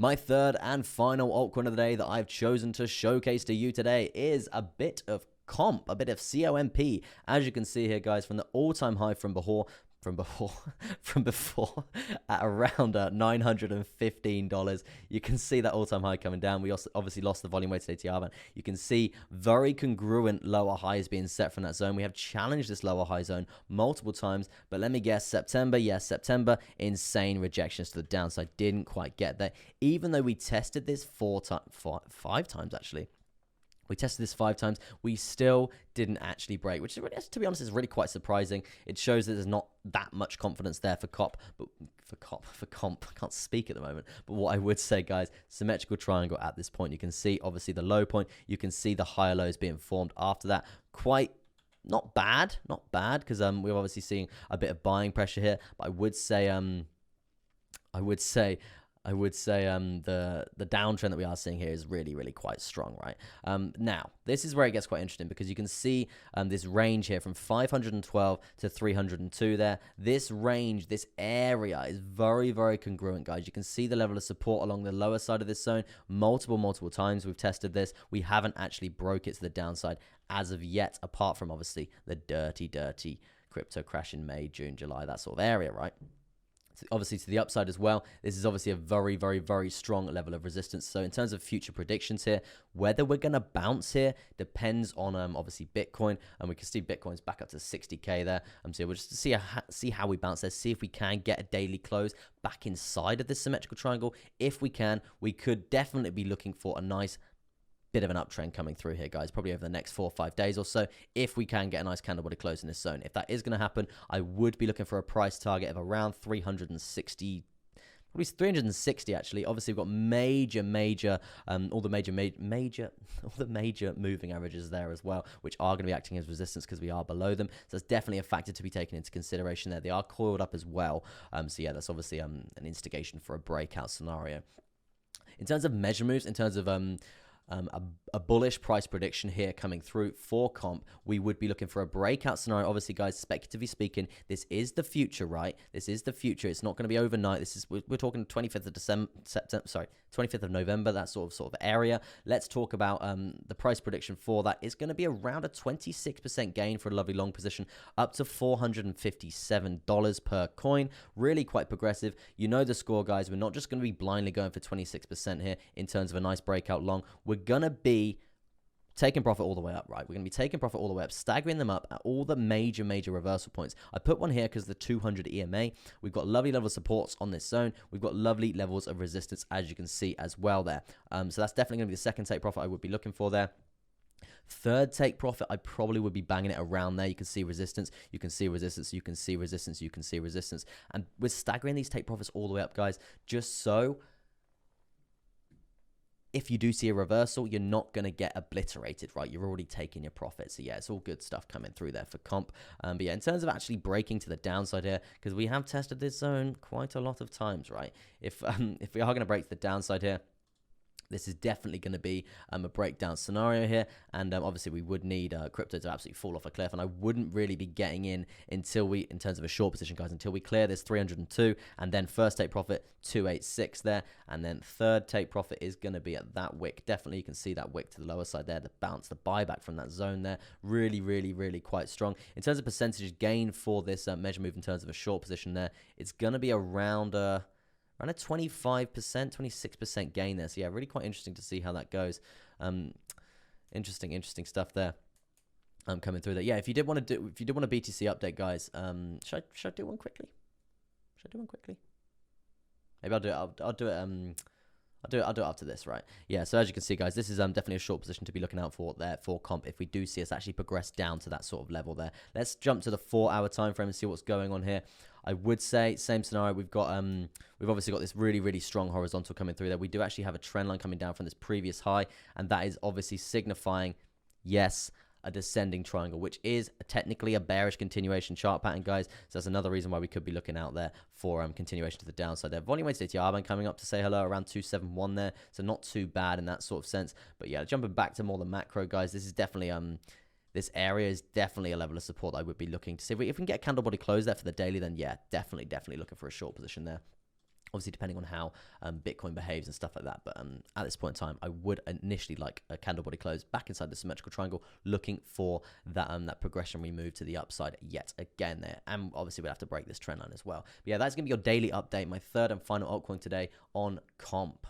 My third and final altcoin of the day that I've chosen to showcase to you today is a bit of comp, a bit of COMP. As you can see here, guys, from the all-time high from before at around $915. You can see that all-time high coming down. We also obviously lost the volume weighted ATR band. You can see very congruent lower highs being set from that zone. We have challenged this lower high zone multiple times, but let me guess, September, yes, September, insane rejections to the downside. Didn't quite get there, even though we tested this five times actually. We tested this 5 times. We still didn't actually break, which, to be honest, is really quite surprising. It shows that there's not that much confidence there for comp. I can't speak at the moment. But what I would say, guys, symmetrical triangle at this point. You can see, obviously, the low point. You can see the higher lows being formed after that. Quite not bad, because we're obviously seeing a bit of buying pressure here. But I would say the downtrend that we are seeing here is really, really quite strong, right? Now, this is where it gets quite interesting because you can see this range here from 512 to 302 there. This range, this area is very, very congruent, guys. You can see the level of support along the lower side of this zone multiple times. We've tested this. We haven't actually broke it to the downside as of yet, apart from obviously the dirty crypto crash in May, June, July, that sort of area, right? Obviously to the upside as well. This is obviously a very, very, very strong level of resistance. So in terms of future predictions here, whether we're going to bounce here depends on obviously Bitcoin, and we can see Bitcoin's back up to 60k there. So we'll just see how we bounce there, see if we can get a daily close back inside of this symmetrical triangle. If we can, we could definitely be looking for a nice bit of an uptrend coming through here, guys, probably over the next 4 or 5 days or so, if we can get a nice candle body close in this zone. If that is going to happen, I would be looking for a price target of around 360, probably 360 actually. Obviously we've got all the major moving averages there as well, which are going to be acting as resistance because we are below them. So that's definitely a factor to be taken into consideration there. They are coiled up as well. So yeah, that's obviously an instigation for a breakout scenario. In terms of measure moves, in terms of a bullish price prediction here coming through for comp, we would be looking for a breakout scenario. Obviously, guys, speculatively speaking, this is the future, right? This is the future. It's not going to be overnight. This is we're talking 25th of 25th of November, that sort of area. Let's talk about the price prediction for that. It's going to be around a 26% gain for a lovely long position, up to $457 per coin. Really quite progressive. You know the score, guys. We're not just going to be blindly going for 26% here in terms of a nice breakout long. We're going to be taking profit all the way up, right? We're going to be taking profit all the way up, staggering them up at all the major reversal points. I put one here because the 200 EMA. We've got lovely level of supports on this zone. We've got lovely levels of resistance, as you can see as well there. So that's definitely going to be the second take profit I would be looking for there. Third take profit, I probably would be banging it around there. You can see resistance, you can see resistance, you can see resistance, you can see resistance. And we're staggering these take profits all the way up, guys, just so if you do see a reversal, you're not going to get obliterated, right? You're already taking your profit. So yeah, it's all good stuff coming through there for comp. But yeah, in terms of actually breaking to the downside here, because we have tested this zone quite a lot of times, right? If we are going to break to the downside here, this is definitely going to be a breakdown scenario here, and obviously we would need crypto to absolutely fall off a cliff, and I wouldn't really be getting in until we, in terms of a short position, guys, until we clear this 302, and then first take profit 286 there, and then third take profit is going to be at that wick. Definitely, you can see that wick to the lower side there, the bounce, the buyback from that zone there, really quite strong. In terms of percentage gain for this measure move in terms of a short position there, it's going to be around a 25%, 26% gain there. So yeah, really quite interesting to see how that goes. Interesting stuff there. Coming through there. Yeah, if you did want a BTC update, guys, should I do one quickly? Maybe I'll do it. I'll do it after this, right? Yeah, so as you can see, guys, this is definitely a short position to be looking out for there for comp if we do see us actually progress down to that sort of level there. Let's jump to the 4-hour time frame and see what's going on here. I would say same scenario. We've obviously got this really strong horizontal coming through there. We do actually have a trend line coming down from this previous high, and that is obviously signifying, yes, a descending triangle, which is technically a bearish continuation chart pattern, guys. So that's another reason why we could be looking out there for continuation to the downside there. Volume weighted ATR band coming up to say hello around 271 there, so not too bad in that sort of sense. But yeah, jumping back to more the macro, guys, this is definitely this area is definitely a level of support I would be looking to see. If we can get a candle body close there for the daily, then yeah, definitely looking for a short position there. obviously depending on how Bitcoin behaves and stuff like that. But at this point in time, I would initially like a candle body close back inside the symmetrical triangle, looking for that that progression we move to the upside yet again there. And obviously we'll have to break this trend line as well. But yeah, that's going to be your daily update, my third and final altcoin today on Comp.